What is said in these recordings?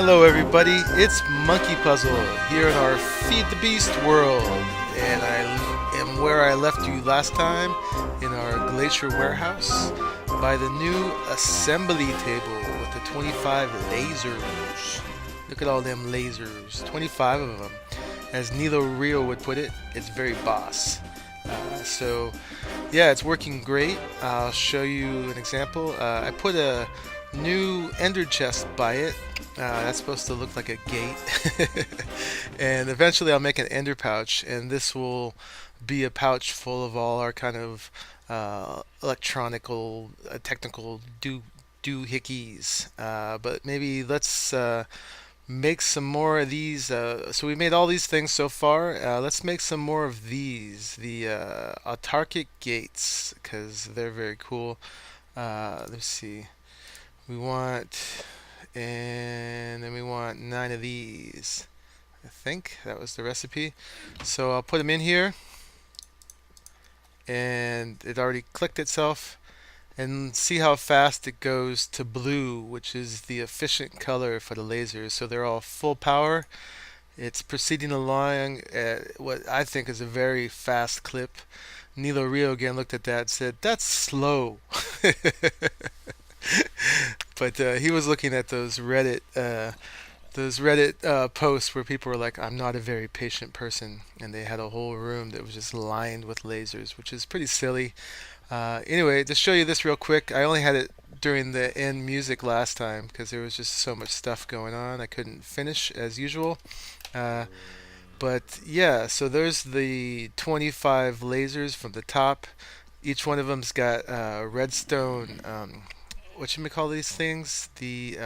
Hello everybody, it's Monkeypuzzle here in our Feed the Beast world, and I am where I left you last time in our glacier warehouse by the new assembly table with the 25 lasers. Look at all them lasers, 25 of them. As Nilo Rio would put it, it's very boss. So yeah, it's working great. I'll show you an example. I put a new ender chest by it. That's supposed to look like a gate. And eventually I'll make an ender pouch, and this will be a pouch full of all our kind of electronical, technical doohickeys. But maybe let's make some more of these. So we made all these things so far. Let's make some more of these, the autarkic gates, because they're very cool. Let's see. We want, and then we want 9 of these. I think that was the recipe. So I'll put them in here, and it already clicked itself. And see how fast it goes to blue, which is the efficient color for the lasers. So they're all full power. It's proceeding along at what I think is a very fast clip. Nilo Rio again looked at that and said, "That's slow." But he was looking at those Reddit posts where people were like, "I'm not a very patient person," and they had a whole room that was just lined with lasers, which is pretty silly. Anyway, to show you this real quick, I only had it during the end music last time because there was just so much stuff going on. I couldn't finish as usual. Uh, but yeah, so there's the 25 lasers from the top. Each one of them's got redstone. What you may call these things? The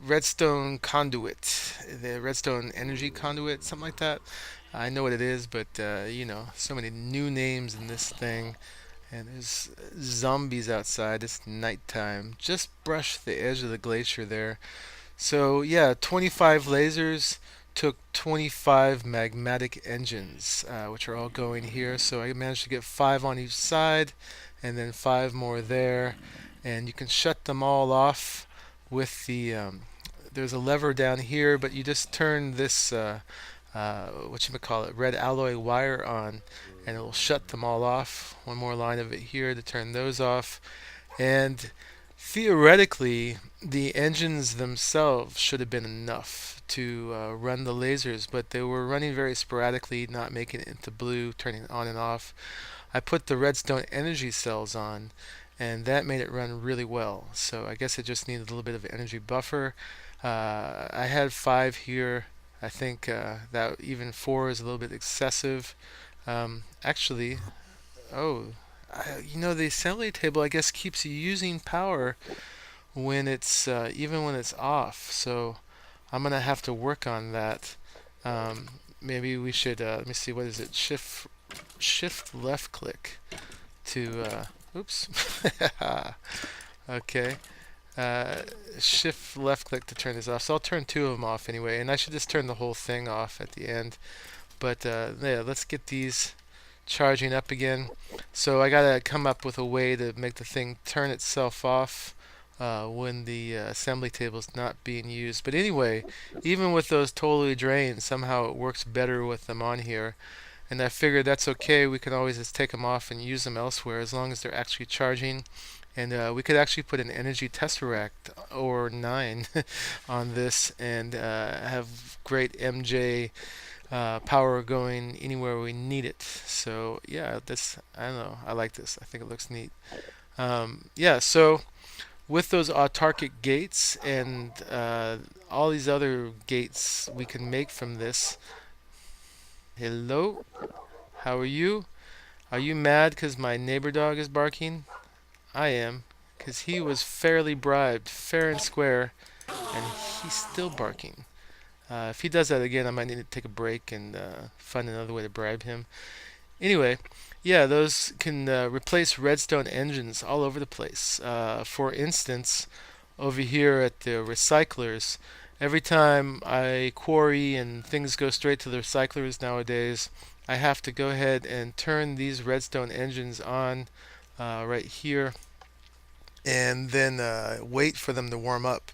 redstone conduit, the redstone energy conduit, something like that. I know what it is, but so many new names in this thing. And there's zombies outside. It's nighttime. Just brush the edge of the glacier there. So yeah, 25 lasers took 25 magmatic engines, which are all going here. So I managed to get 5 on each side, and then 5 more there. And you can shut them all off with the there's a lever down here, but you just turn this red alloy wire on, and it will shut them all off. One more line of it here to turn those off. And theoretically, the engines themselves should have been enough to run the lasers, but they were running very sporadically, not making it into blue, turning on and off. I put the redstone energy cells on, and that made it run really well. So I guess it just needed a little bit of an energy buffer. I had 5 here. I think that even 4 is a little bit excessive. Actually, the assembly table I guess keeps using power when it's even when it's off. So I'm gonna have to work on that. Maybe we should. Let me see. What is it? Shift left click to. Oops. Okay. Shift left click to turn this off. So I'll turn 2 of them off anyway, and I should just turn the whole thing off at the end. But yeah, let's get these charging up again. So I gotta come up with a way to make the thing turn itself off when the assembly table is not being used. But anyway, even with those totally drained, somehow it works better with them on here. And I figured that's okay. We can always just take them off and use them elsewhere as long as they're actually charging. And we could actually put an energy tesseract or 9 on this and have great MJ power going anywhere we need it. So yeah, I don't know. I like this. I think it looks neat. Yeah, so with those autarkic gates and all these other gates we can make from this. Hello? How are you? Are you mad because my neighbor dog is barking? I am, because he was fairly bribed, fair and square, and he's still barking. If he does that again, I might need to take a break and find another way to bribe him. Anyway, yeah, those can replace redstone engines all over the place. For instance, over here at the recyclers, every time I quarry and things go straight to the recyclers nowadays, I have to go ahead and turn these redstone engines on right here, and then wait for them to warm up.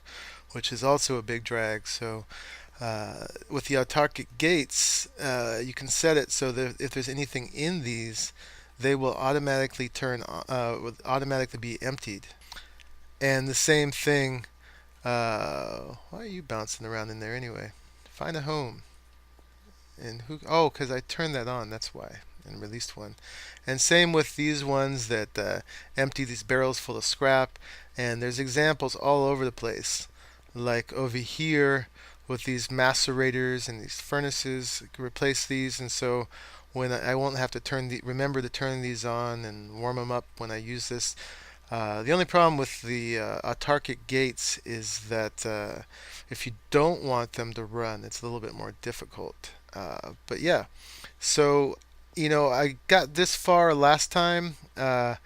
which is also a big drag. So with the autarkic gates, you can set it so that if there's anything in these, they will automatically will automatically be emptied. And the same thing. Why are you bouncing around in there anyway? Find a home. And who? Oh, because I turned that on. That's why. And released one. And same with these ones that empty these barrels full of scrap. And there's examples all over the place. Like over here with these macerators and these furnaces, replace these. And so when I won't have to remember to turn these on and warm them up when I use this. The only problem with the autarkic gates is that if you don't want them to run, it's a little bit more difficult. But yeah, so I got this far last time. I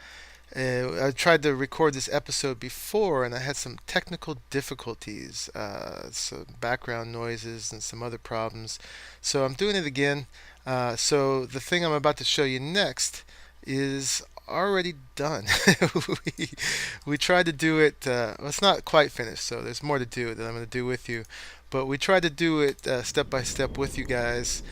tried to record this episode before, and I had some technical difficulties, some background noises, and some other problems. So I'm doing it again. So the thing I'm about to show you next is already done. we, we tried to do it. Well, it's not quite finished, so there's more to do that I'm going to do with you. But we tried to do it step by step with you guys,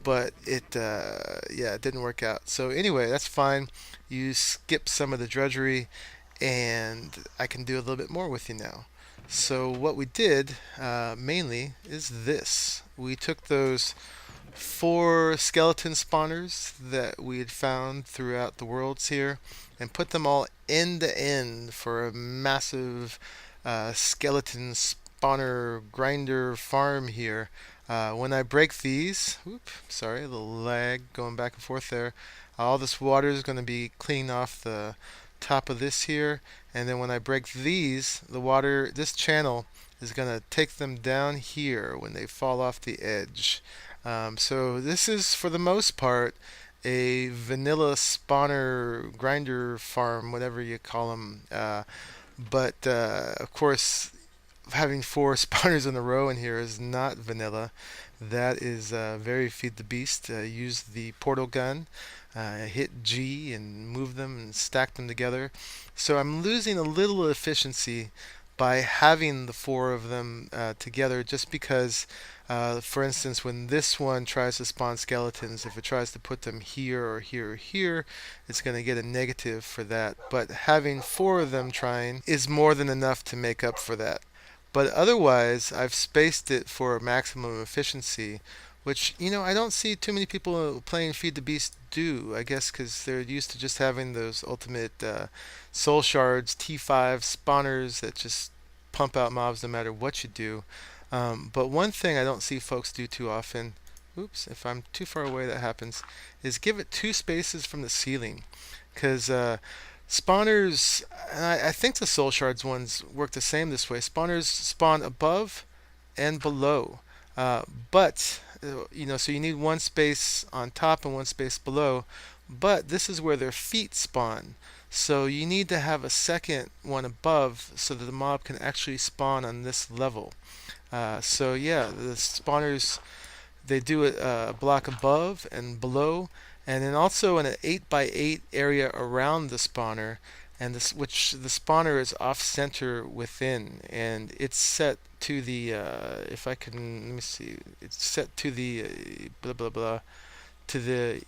but it didn't work out. So anyway, that's fine. You skip some of the drudgery, and I can do a little bit more with you now. So what we did mainly is this. We took those 4 skeleton spawners that we had found throughout the worlds here and put them all end to end for a massive skeleton spawner grinder farm here. When I break these, sorry, a little lag going back and forth there. All this water is going to be cleaning off the top of this here, and then when I break these, the water, this channel is going to take them down here when they fall off the edge. So this is, for the most part, a vanilla spawner grinder farm, whatever you call them. But of course, having 4 spawners in a row in here is not vanilla. That is very feed the beast. Use the portal gun, hit G and move them and stack them together. So I'm losing a little efficiency by having the 4 of them together, just because for instance, when this one tries to spawn skeletons, if it tries to put them here or here or here, it's going to get a negative for that. But having 4 of them trying is more than enough to make up for that. But otherwise, I've spaced it for maximum efficiency, which, I don't see too many people playing Feed the Beast do. I guess because they're used to just having those ultimate soul shards, T5 spawners that just pump out mobs no matter what you do. But one thing I don't see folks do too often, oops, if I'm too far away that happens, is give it 2 spaces from the ceiling. Because spawners, and I think the soul shards ones work the same this way. Spawners spawn above and below. But so you need 1 space on top and 1 space below. But this is where their feet spawn. So you need to have a second one above so that the mob can actually spawn on this level. So yeah, the spawners, they do it a block above and below, and then also in an 8x8 area around the spawner, and which the spawner is off center within, and it's set to the if I can, let me see, it's set to the blah blah blah, to the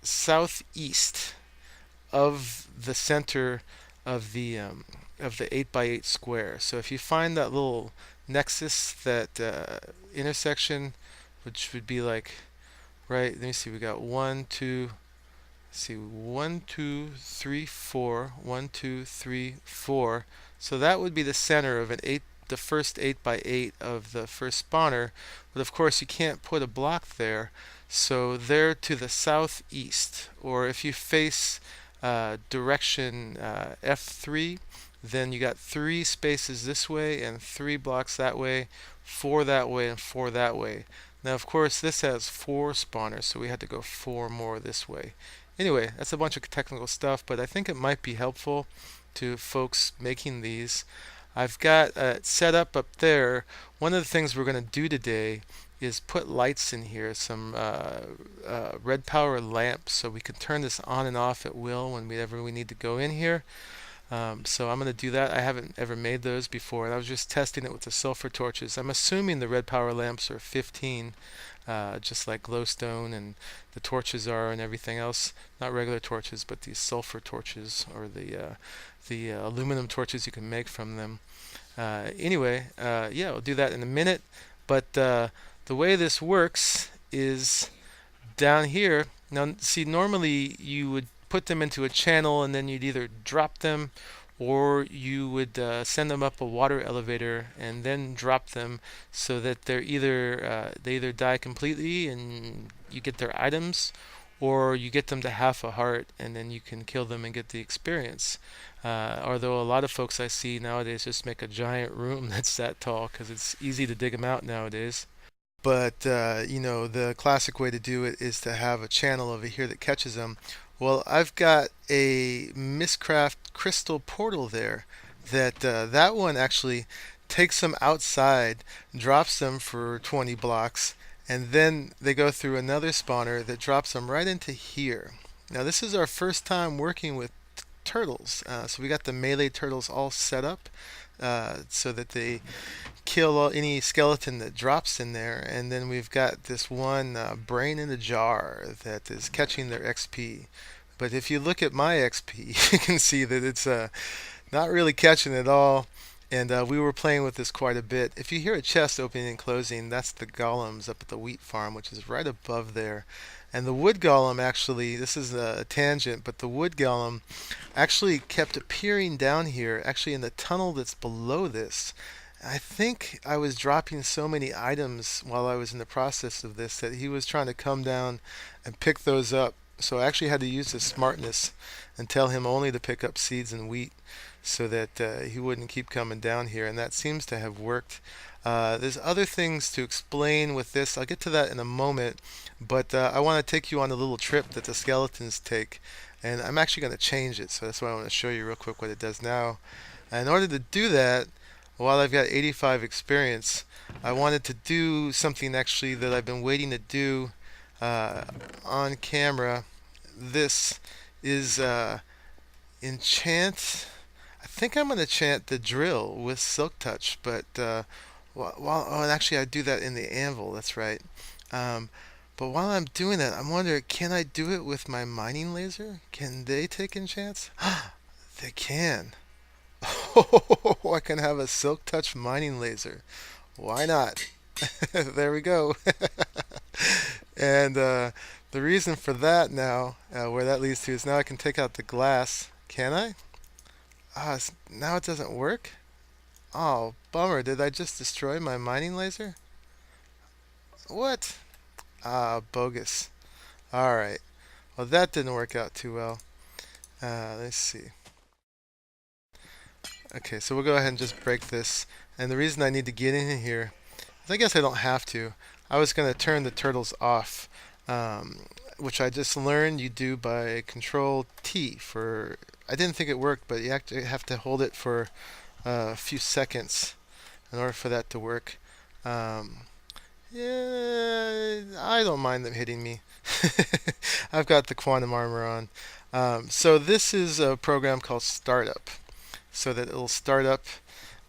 southeast of the center of the 8x8 square. So if you find that little nexus, that intersection, which would be like, right, let me see, we got 1 2, let's see, 1 2 3 4, 1 2 3 4. So that would be the center of the first 8x8 of the first spawner. But of course you can't put a block there, so they're to the southeast. Or if you face direction F3, then you got 3 spaces this way and 3 blocks that way, 4 that way, and 4 that way. Now of course this has 4 spawners, so we had to go 4 more this way. Anyway, that's a bunch of technical stuff, but I think it might be helpful to folks making these. I've got it set up there. One of the things we're going to do today is put lights in here, some red power lamps, so we can turn this on and off at will whenever we need to go in here. So I'm going to do that. I haven't ever made those before, and I was just testing it with the sulfur torches. I'm assuming the red power lamps are 15, just like glowstone and the torches are and everything else. Not regular torches, but these sulfur torches, or the aluminum torches you can make from them. Anyway, yeah, we'll do that in a minute. But the way this works is down here. Now, see, normally you would put them into a channel and then you'd either drop them or you would send them up a water elevator and then drop them so that they either die completely and you get their items, or you get them to half a heart and then you can kill them and get the experience. Although a lot of folks I see nowadays just make a giant room that's that tall because it's easy to dig them out nowadays. But the classic way to do it is to have a channel over here that catches them. Well, I've got a Mistcraft crystal portal there that one actually takes them outside, drops them for 20 blocks, and then they go through another spawner that drops them right into here. Now, this is our first time working with turtles, so we got the melee turtles all set up so that they kill any skeleton that drops in there, and then we've got this one brain in a jar that is catching their XP. But if you look at my XP, you can see that it's not really catching at all, and we were playing with this quite a bit. If you hear a chest opening and closing, that's the golems up at the wheat farm, which is right above there. And the wood golem actually, this is a tangent, but the wood golem actually kept appearing down here, actually in the tunnel that's below this. I think I was dropping so many items while I was in the process of this that he was trying to come down and pick those up. So I actually had to use his smartness and tell him only to pick up seeds and wheat so that he wouldn't keep coming down here, and that seems to have worked. There's other things to explain with this. I'll get to that in a moment, but I want to take you on a little trip that the skeletons take, and I'm actually going to change it, so that's why I want to show you real quick what it does now. And in order to do that, while I've got 85 experience, I wanted to do something actually that I've been waiting to do on camera. This is enchant. I think I'm going to enchant the drill with silk touch, but and actually I do that in the anvil, that's right. But while I'm doing that, I'm wondering, can I do it with my mining laser? Can they take enchants? They can. Oh, I can have a silk touch mining laser. Why not? There we go. And the reason for that now, where that leads to, is now I can take out the glass. Can I? Now it doesn't work? Oh, bummer. Did I just destroy my mining laser? What? Bogus. Alright. Well, that didn't work out too well. Let's see. Okay, so we'll go ahead and just break this. And the reason I need to get in here is I guess I don't have to. I was going to turn the turtles off, which I just learned you do by Control T for... I didn't think it worked, but you actually have to hold it for a few seconds in order for that to work. Yeah, I don't mind them hitting me. I've got the quantum armor on. So this is a program called Startup, so that it'll start up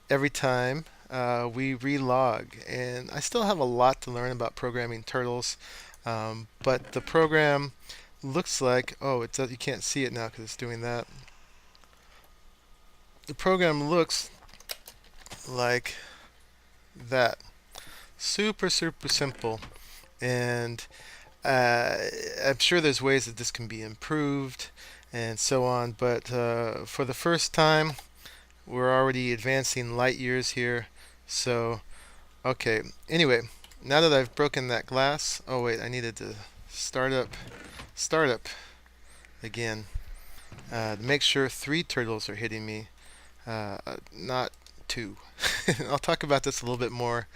every time we relog. And I still have a lot to learn about programming turtles, but the program looks like, oh, it does, you can't see it now because it's doing that. The program looks like that. Super simple, and I'm sure there's ways that this can be improved and so on, but for the first time we're already advancing light years here. So okay, anyway, now that I've broken that glass, oh wait, I needed to start up again to make sure 3 turtles are hitting me, not 2. I'll talk about this a little bit more,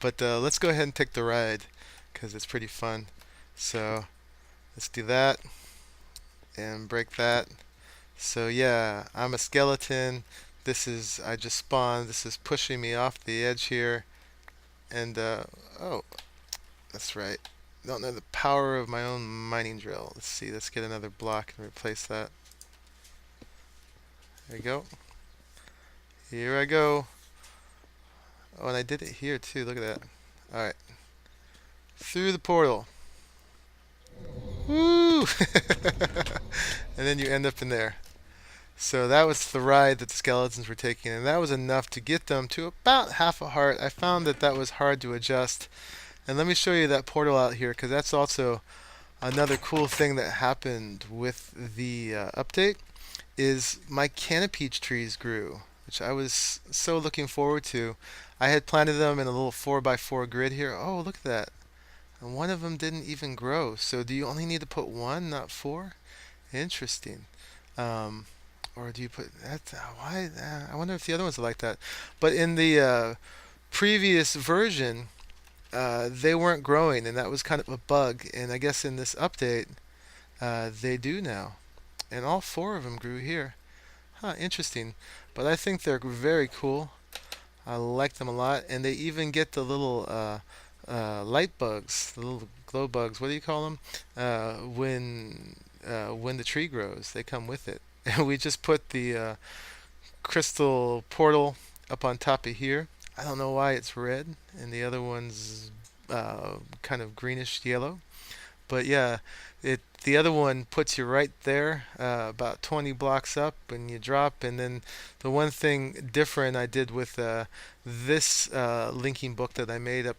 but let's go ahead and take the ride because it's pretty fun. So let's do that and break that. So yeah, I'm a skeleton. I just spawned. This is pushing me off the edge here. And oh, that's right. Don't know the power of my own mining drill. Let's see, let's get another block and replace that. There you go. Here I go. Oh, and I did it here too. Look at that. All right. Through the portal. Woo! And then you end up in there. So that was the ride that the skeletons were taking, and that was enough to get them to about half a heart. I found that that was hard to adjust. And let me show you that portal out here, because that's also another cool thing that happened with the update, is my canopy trees grew, which I was so looking forward to. I had planted them in a little 4x4 grid here. Oh, look at that. And one of them didn't even grow. So do you only need to put one, not four? Interesting. Um, or do you put that? Why? I wonder if the other ones are like that. But in the previous version, they weren't growing, and that was kind of a bug. And I guess in this update, they do now. And all four of them grew here. Huh, interesting. But I think they're very cool. I like them a lot. And they even get the little light bugs, the little glow bugs. What do you call them? When the tree grows, they come with it. And we just put the crystal portal up on top of here. I don't know why it's red, and the other one's kind of greenish yellow. But yeah, the other one puts you right there, about 20 blocks up, and you drop. And then the one thing different I did with this linking book that I made up,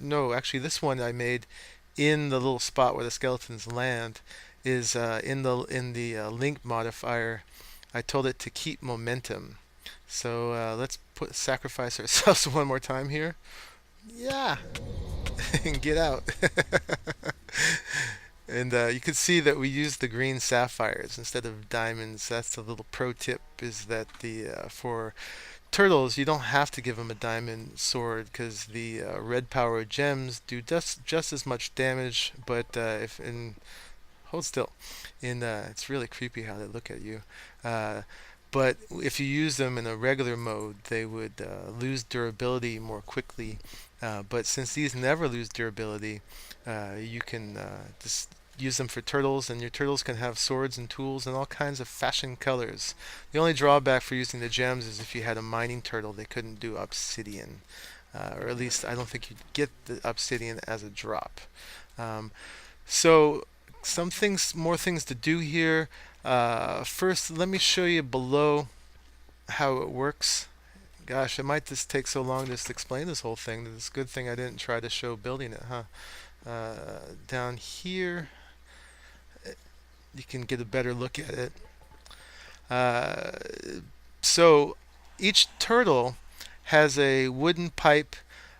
no, actually this one I made in the little spot where the skeletons land, is in the link modifier. I told it to keep momentum. So let's sacrifice ourselves one more time here. Yeah, and get out. And you can see that we use the green sapphires instead of diamonds. That's the little pro tip, is that the for turtles you don't have to give them a diamond sword, because the red power gems do just as much damage. But if in hold still, in it's really creepy how they look at you. But if you use them in a regular mode, they would lose durability more quickly. But since these never lose durability, you can just use them for turtles, and your turtles can have swords and tools and all kinds of fashion colors. The only drawback for using the gems is if you had a mining turtle, they couldn't do obsidian. Or at least I don't think you'd get the obsidian as a drop. So more things to do here. First, let me show you below how it works. Gosh, it might just take so long just to explain this whole thing. It's a good thing I didn't try to show building it, huh? Down here, you can get a better look at it. So each turtle has a wooden pipe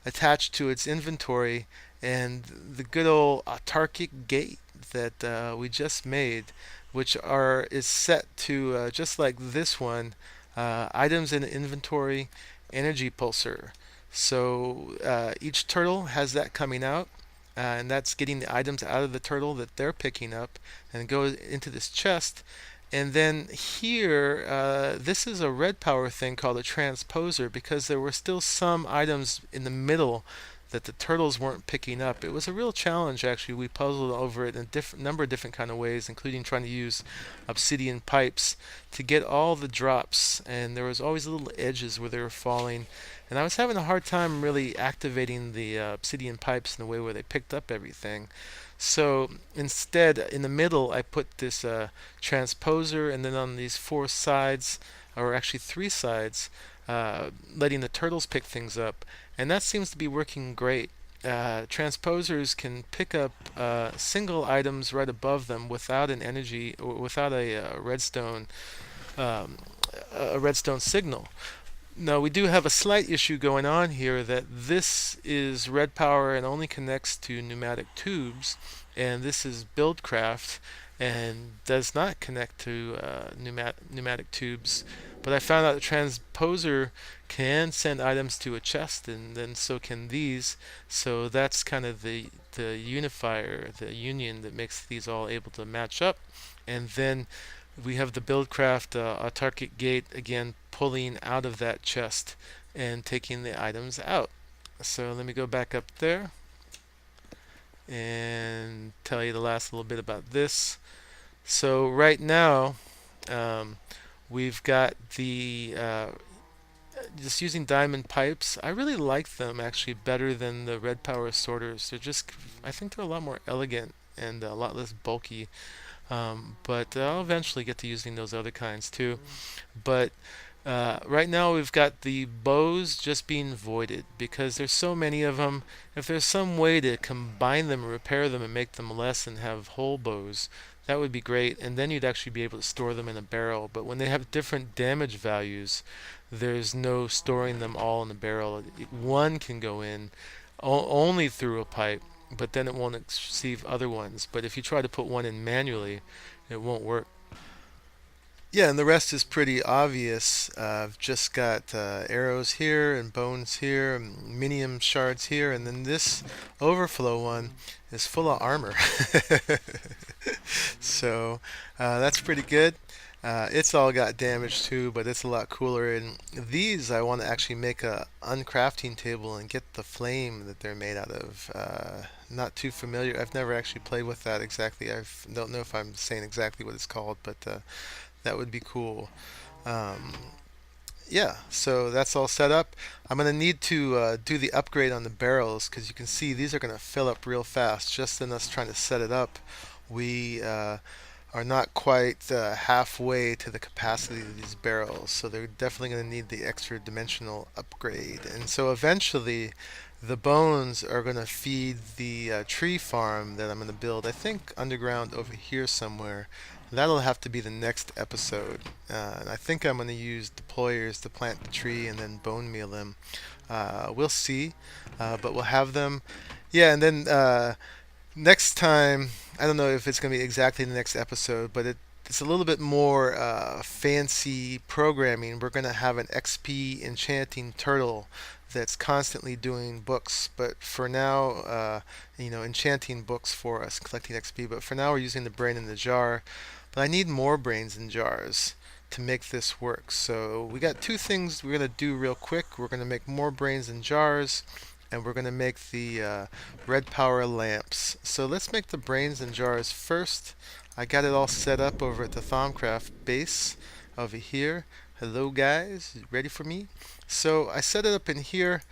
attached to its inventory, and the good old autarkic gate that we just made, which is set to just like this one, items in inventory, energy pulsar. So each turtle has that coming out, and that's getting the items out of the turtle that they're picking up, and goes into this chest. And then here, this is a red power thing called a transposer, because there were still some items in the middle that the turtles weren't picking up. It was a real challenge, actually. We puzzled over it in a number of different kind of ways, including trying to use obsidian pipes to get all the drops, and there was always little edges where they were falling. And I was having a hard time really activating the obsidian pipes in a way where they picked up everything. So instead, in the middle, I put this transposer, and then on these four sides, or actually three sides, letting the turtles pick things up. And that seems to be working great. Transposers can pick up single items right above them without an energy, or without a redstone signal. Now we do have a slight issue going on here, that this is red power and only connects to pneumatic tubes, and this is BuildCraft and does not connect to pneumatic tubes. But I found out the transposer can send items to a chest, and then so can these. So that's kind of the unifier, the union that makes these all able to match up. And then we have the BuildCraft autarkic gate again pulling out of that chest and taking the items out. So let me go back up there and tell you the last little bit about this. So right now, We've got the just using diamond pipes. I really like them actually better than the red power sorters. They're just, I think they're a lot more elegant and a lot less bulky. But I'll eventually get to using those other kinds too. But right now we've got the bows just being voided because there's so many of them. If there's some way to combine them, repair them, and make them less and have whole bows, that would be great. And then you'd actually be able to store them in a barrel. But when they have different damage values, there's no storing them all in the barrel. One can go in only through a pipe, but then it won't receive other ones. But if you try to put one in manually, it won't work. Yeah, and the rest is pretty obvious. I've just got arrows here and bones here, and minium shards here, and then this overflow one is full of armor. So that's pretty good. It's all got damage too, but it's a lot cooler. And these I want to actually make a uncrafting table and get the flame that they're made out of. Not too familiar. I've never actually played with that exactly. I don't know if I'm saying exactly what it's called, but that would be cool. Um, yeah, so that's all set up. I'm going to need to do the upgrade on the barrels because you can see these are going to fill up real fast. Just in us trying to set it up, we are not quite halfway to the capacity of these barrels, so they're definitely going to need the extra dimensional upgrade. And so eventually the bones are going to feed the tree farm that I'm going to build, I think underground over here somewhere. That'll have to be the next episode. And I think I'm going to use deployers to plant the tree and then bone meal them. We'll see, but we'll have them. Yeah, and then next time, I don't know if it's going to be exactly the next episode, but it's a little bit more fancy programming. We're going to have an XP enchanting turtle that's constantly doing books, but for now, enchanting books for us, collecting XP. But for now, we're using the brain in the jar. But I need more brains in jars to make this work. So we got two things we're going to do real quick. We're going to make more brains in jars, and we're going to make the red power lamps. So let's make the brains in jars first. I got it all set up over at the Thaumcraft base over here. Hello guys, ready for me? So I set it up in here.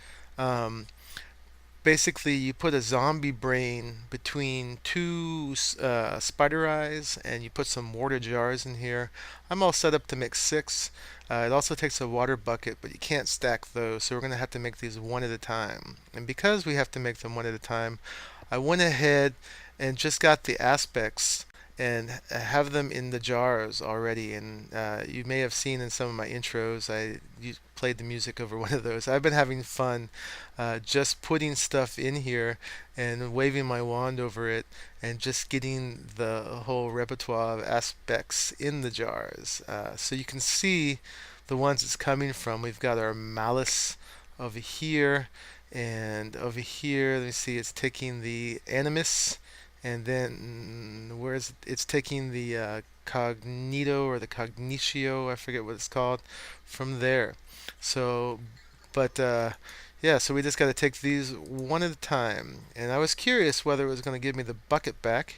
Basically, you put a zombie brain between two spider eyes, and you put some water jars in here. I'm all set up to make 6. It also takes a water bucket, but you can't stack those, so we're going to have to make these one at a time. And because we have to make them one at a time, I went ahead and just got the aspects and have them in the jars already. And you may have seen in some of my intros, I played the music over one of those. I've been having fun just putting stuff in here and waving my wand over it and just getting the whole repertoire of aspects in the jars. So you can see the ones it's coming from. We've got our malice over here, and over here, let me see, it's taking the animus, and then where's it's taking the cognito or the cognitio, I forget what it's called, from there. So, but yeah, so we just got to take these one at a time. And I was curious whether it was going to give me the bucket back,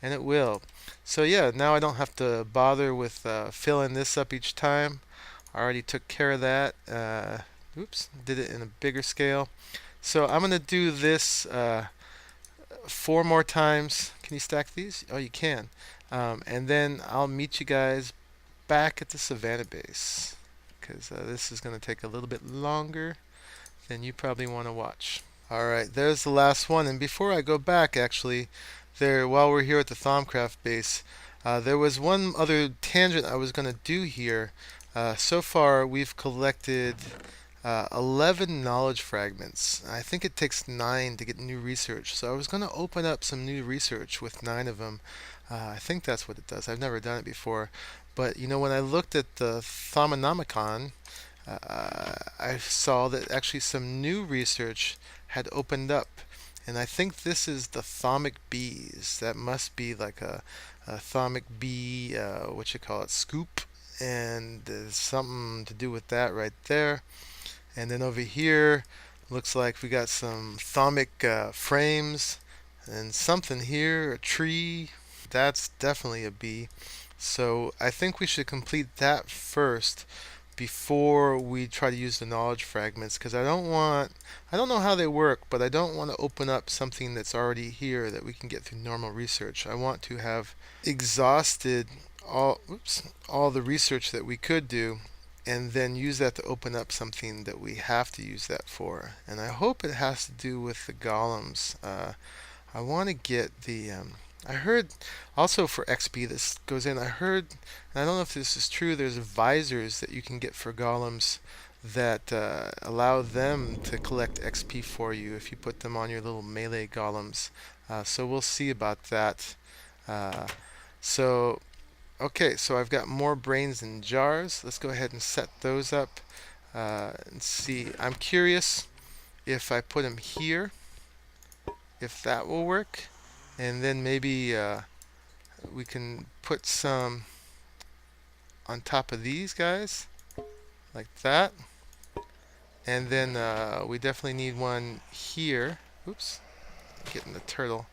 and it will. So yeah, now I don't have to bother with filling this up each time. I already took care of that. Oops, did it in a bigger scale. So I'm going to do this 4 more times. Can you stack these? Oh, you can. And then I'll meet you guys back at the Savannah base, because this is going to take a little bit longer than you probably want to watch. Alright, there's the last one. And before I go back, actually, while we're here at the Thaumcraft base, there was one other tangent I was going to do here. So far, we've collected 11 knowledge fragments. I think it takes 9 to get new research. So I was going to open up some new research with 9 of them. I think that's what it does. I've never done it before. But, when I looked at the Thaumonomicon, I saw that actually some new research had opened up. And I think this is the thaumic bees. That must be like a thaumic bee, what you call it, scoop. And there's something to do with that right there. And then over here, looks like we got some thaumic frames and something here, a tree. that's definitely a B. So I think we should complete that first before we try to use the knowledge fragments, because I don't know how they work, but I don't want to open up something that's already here that we can get through normal research. I want to have exhausted all the research that we could do, and then use that to open up something that we have to use that for. And I hope it has to do with the golems. I want to get the I heard also for XP this goes in. I heard, and I don't know if this is true, there's visors that you can get for golems that allow them to collect XP for you if you put them on your little melee golems. So we'll see about that. Uh, so, okay, so I've got more brains in jars. Let's go ahead and set those up and see. I'm curious if I put them here, if that will work. And then maybe we can put some on top of these guys, like that. And then we definitely need one here. Oops, getting the turtle.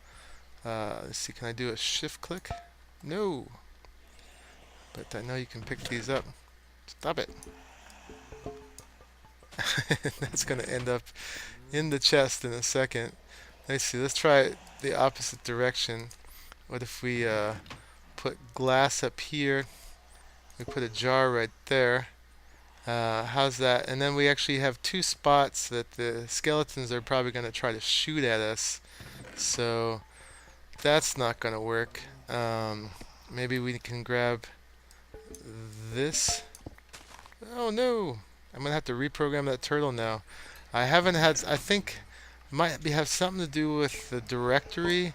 Let's see, can I do a shift click? No. But I know you can pick these up. Stop it. That's going to end up in the chest in a second. Let's see, let's try it the opposite direction. What if we put glass up here? We put a jar right there. How's that? And then we actually have two spots that the skeletons are probably going to try to shoot at us. So that's not going to work. Maybe we can grab this. Oh no! I'm going to have to reprogram that turtle now. I haven't had, I think it might have something to do with the directory.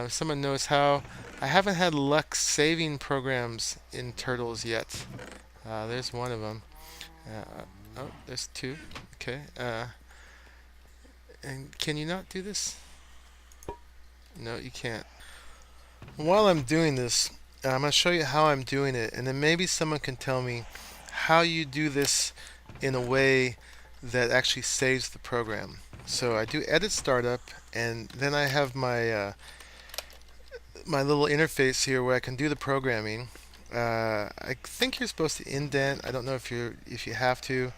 Someone knows how. I haven't had luck saving programs in turtles yet. There's one of them. Oh, there's two. Okay. And can you not do this? No, you can't. While I'm doing this, I'm going to show you how I'm doing it, and then maybe someone can tell me how you do this in a way that actually saves the program. So I do edit startup, and then I have my my little interface here where I can do the programming. I think you're supposed to indent. I don't know if you have to,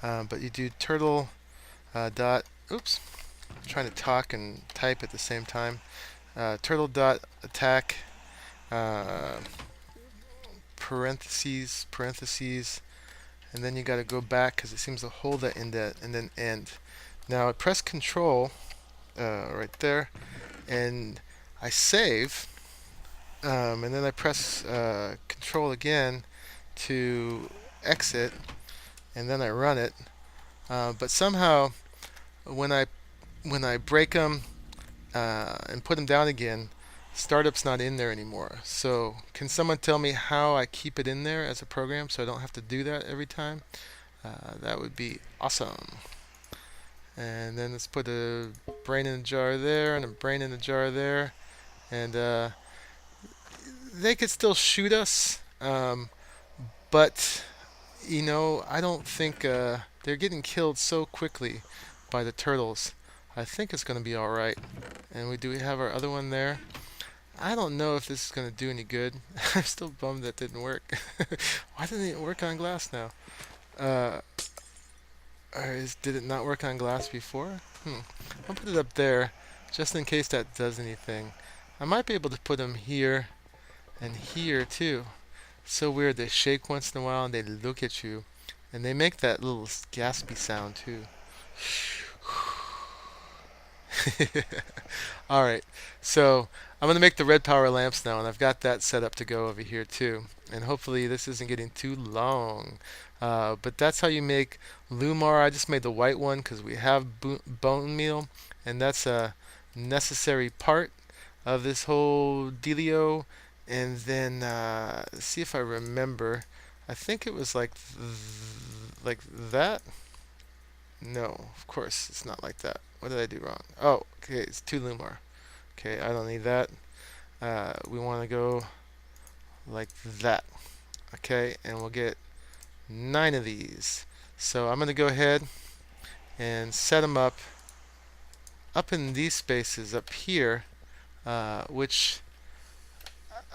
but you do turtle dot. Oops, I'm trying to talk and type at the same time. Turtle dot attack parentheses, and then you got to go back because it seems to hold that indent, and then end. Now I press Control right there, and I save, and then I press Control again to exit, and then I run it. But somehow, when I break them and put them down again, startup's not in there anymore. So can someone tell me how I keep it in there as a program so I don't have to do that every time? That would be awesome. And then let's put a brain in a jar there and a brain in a jar there. And they could still shoot us, but you know, I don't think they're getting killed so quickly by the turtles. I think it's going to be alright. And we have our other one there. I don't know if this is going to do any good. I'm still bummed that didn't work. Why didn't it work on glass now? Did it not work on glass before? I'll put it up there just in case that does anything. I might be able to put them here and here too. So weird, they shake once in a while and they look at you, and they make that little gaspy sound too. Alright, so I'm going to make the red power lamps now, and I've got that set up to go over here too. And hopefully this isn't getting too long. But that's how you make Lumar. I just made the white one because we have bone meal, and that's a necessary part of this whole dealio. And then let's see if I remember. I think it was like that. No, of course it's not like that. What did I do wrong? Oh, okay, it's 2 Lumar. Okay, I don't need that. We want to go like that. Okay, and we'll get 9 of these. So I'm going to go ahead and set them up in these spaces up here, which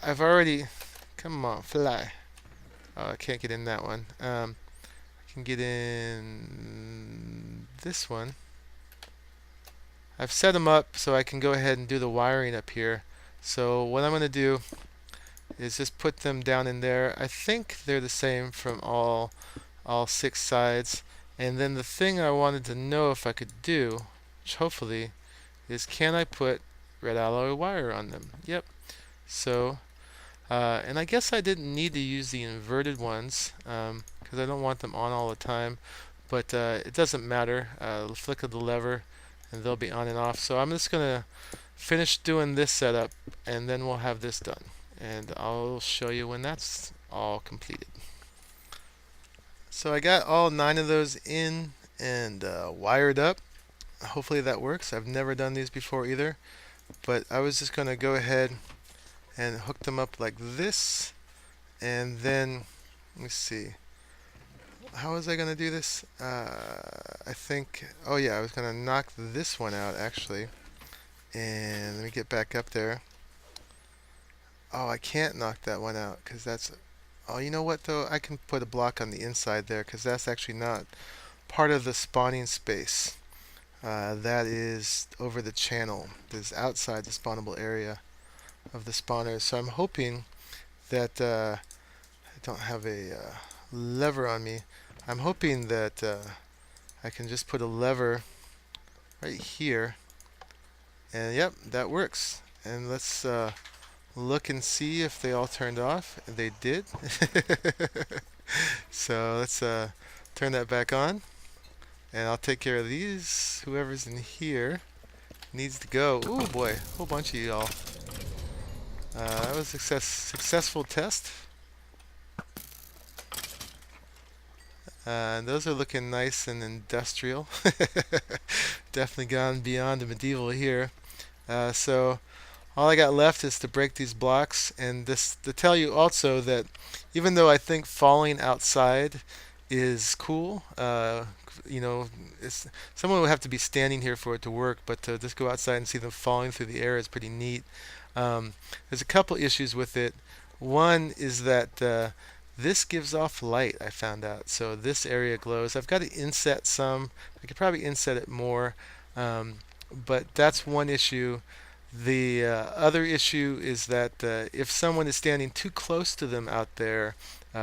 I've already, come on, fly. Oh, I can't get in that one. I can get in this one. I've set them up so I can go ahead and do the wiring up here. So what I'm going to do is just put them down in there. I think they're the same from all 6 sides. And then the thing I wanted to know if I could do, which hopefully, is can I put red alloy wire on them? Yep. So, and I guess I didn't need to use the inverted ones because I don't want them on all the time. But it doesn't matter. Flick of the lever and they'll be on and off. So I'm just going to finish doing this setup and then we'll have this done. And I'll show you when that's all completed. So I got all 9 of those in and wired up. Hopefully that works. I've never done these before either, but I was just going to go ahead and hook them up like this, and then let me see. How was I going to do this? I think, oh yeah, I was going to knock this one out actually, and let me get back up there. Oh, I can't knock that one out because that's, oh, you know what though? I can put a block on the inside there because that's actually not part of the spawning space. That is over the channel. This is outside the spawnable area of the spawners. So I'm hoping that I don't have a lever on me. I'm hoping that I can just put a lever right here, and yep, that works. And let's look and see if they all turned off. They did. So let's turn that back on. And I'll take care of these. Whoever's in here needs to go. Ooh boy, a whole bunch of y'all. That was a successful test. And those are looking nice and industrial. Definitely gone beyond the medieval here. So all I got left is to break these blocks, and this to tell you also that even though I think falling outside is cool, you know, someone would have to be standing here for it to work, but to just go outside and see them falling through the air is pretty neat. There's a couple issues with it. One is that this gives off light, I found out. So this area glows. I've got to inset some. I could probably inset it more, but that's one issue. The other issue is that if someone is standing too close to them out there,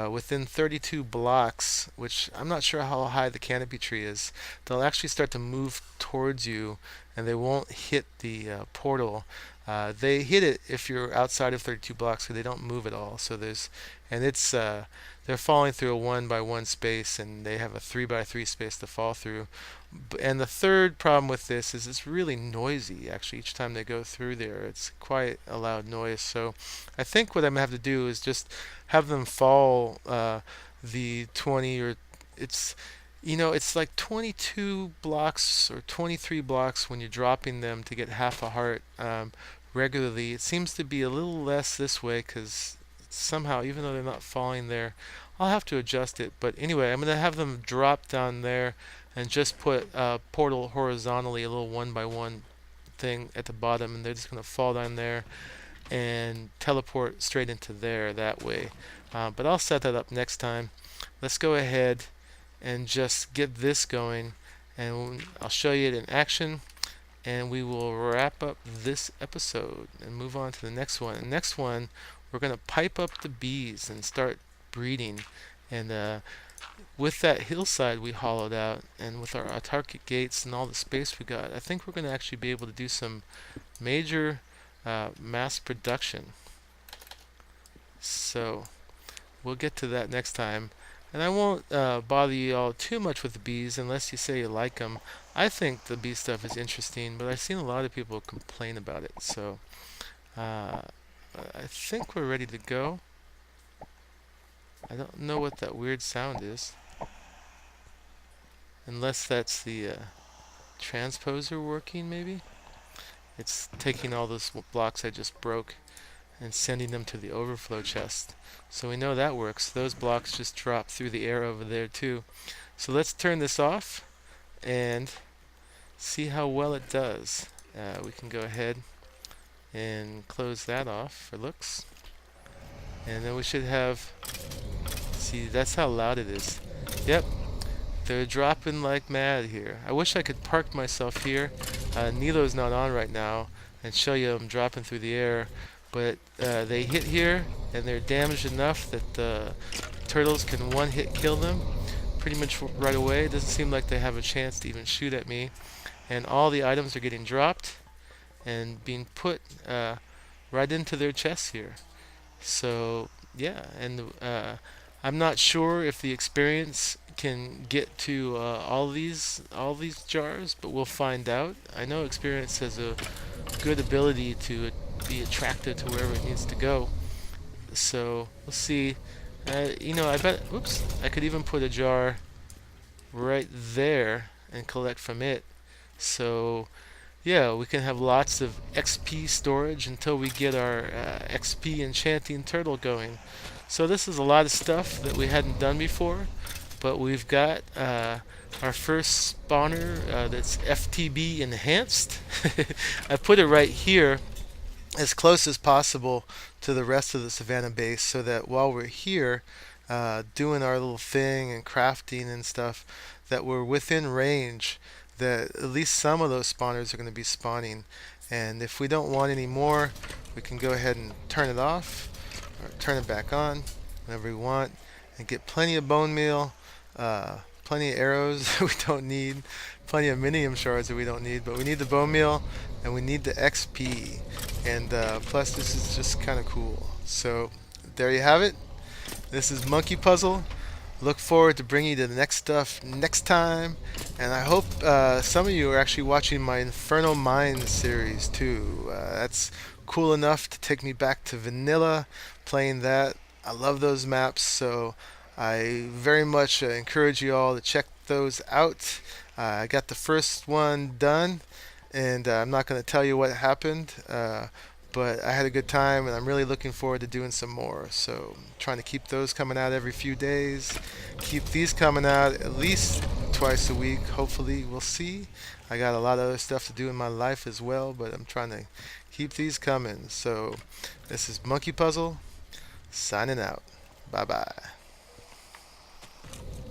within 32 blocks, which I'm not sure how high the canopy tree is, they'll actually start to move towards you and they won't hit the portal. They hit it if you're outside of 32 blocks, because they don't move at all. So there's, and it's they're falling through a 1x1 space, and they have a 3x3 space to fall through. And the third problem with this is it's really noisy. Actually, each time they go through there, it's quite a loud noise. So I think what I'm gonna have to do is just have them fall the 20 or it's. You know, it's like 22 blocks or 23 blocks when you're dropping them to get half a heart regularly. It seems to be a little less this way because somehow, even though they're not falling there, I'll have to adjust it. But anyway, I'm going to have them drop down there and just put a portal horizontally, a little 1x1 thing at the bottom, and they're just going to fall down there and teleport straight into there that way. But I'll set that up next time. Let's go ahead and just get this going, and I'll show you it in action, and we will wrap up this episode and move on to the next one. The next one, we're going to pipe up the bees and start breeding, and with that hillside we hollowed out and with our autarkic gates and all the space we got, I think we're going to actually be able to do some major mass production. So we'll get to that next time. And I won't bother you all too much with the bees unless you say you like them. I think the bee stuff is interesting, but I've seen a lot of people complain about it. So I think we're ready to go. I don't know what that weird sound is. Unless that's the transposer working, maybe? It's taking all those blocks I just broke and sending them to the overflow chest. So we know that works. Those blocks just drop through the air over there too. So let's turn this off and see how well it does. We can go ahead and close that off for looks. And then we should have, see, that's how loud it is. Yep, they're dropping like mad here. I wish I could park myself here. Nilo's not on right now and show you them dropping through the air, but they hit here and they're damaged enough that the turtles can one hit kill them pretty much right away. It doesn't seem like they have a chance to even shoot at me. And all the items are getting dropped and being put right into their chests here. So yeah, and I'm not sure if the experience can get to all these jars, but we'll find out. I know experience has a good ability to be attracted to wherever it needs to go. So we'll see. I bet. Oops, I could even put a jar right there and collect from it. So yeah, we can have lots of XP storage until we get our XP enchanting turtle going. So this is a lot of stuff that we hadn't done before, but we've got our first spawner that's FTB enhanced. I put it right here as close as possible to the rest of the Savannah base so that while we're here doing our little thing and crafting and stuff, that we're within range, that at least some of those spawners are going to be spawning. And if we don't want any more, we can go ahead and turn it off or turn it back on whenever we want and get plenty of bone meal, plenty of arrows that we don't need, plenty of minium shards that we don't need, but we need the bone meal and we need the XP. And plus this is just kind of cool. So there you have it. This is Monkeypuzzle. Look forward to bringing you the next stuff next time, and I hope some of you are actually watching my Infernal Mines series too. That's cool enough to take me back to vanilla, playing that. I love those maps, so I very much encourage you all to check those out. I got the first one done, and I'm not going to tell you what happened, but I had a good time, and I'm really looking forward to doing some more. So I'm trying to keep those coming out every few days, keep these coming out at least twice a week. Hopefully, we'll see. I got a lot of other stuff to do in my life as well, but I'm trying to keep these coming. So this is Monkeypuzzle signing out. Bye bye.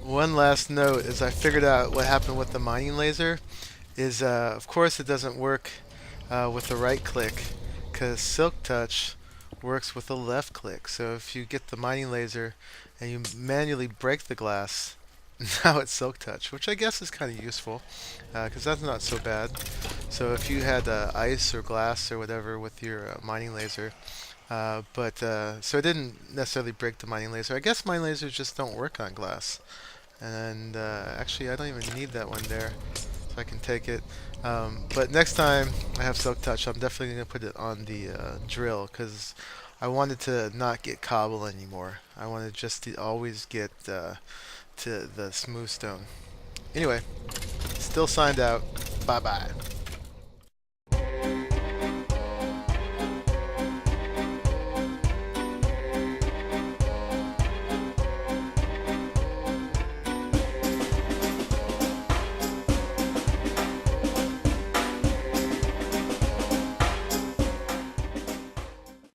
One last note is I figured out what happened with the mining laser is of course it doesn't work with the right click, because Silk Touch works with the left click. So if you get the mining laser and you manually break the glass, now it's Silk Touch, which I guess is kind of useful because that's not so bad. So if you had ice or glass or whatever with your mining laser, so it didn't necessarily break the mining laser. I guess mining lasers just don't work on glass. And actually I don't even need that one there, so I can take it. But next time I have Silk Touch, I'm definitely going to put it on the drill, because I wanted to not get cobble anymore. I wanted just to always get to the smooth stone. Anyway, still signed out. Bye bye.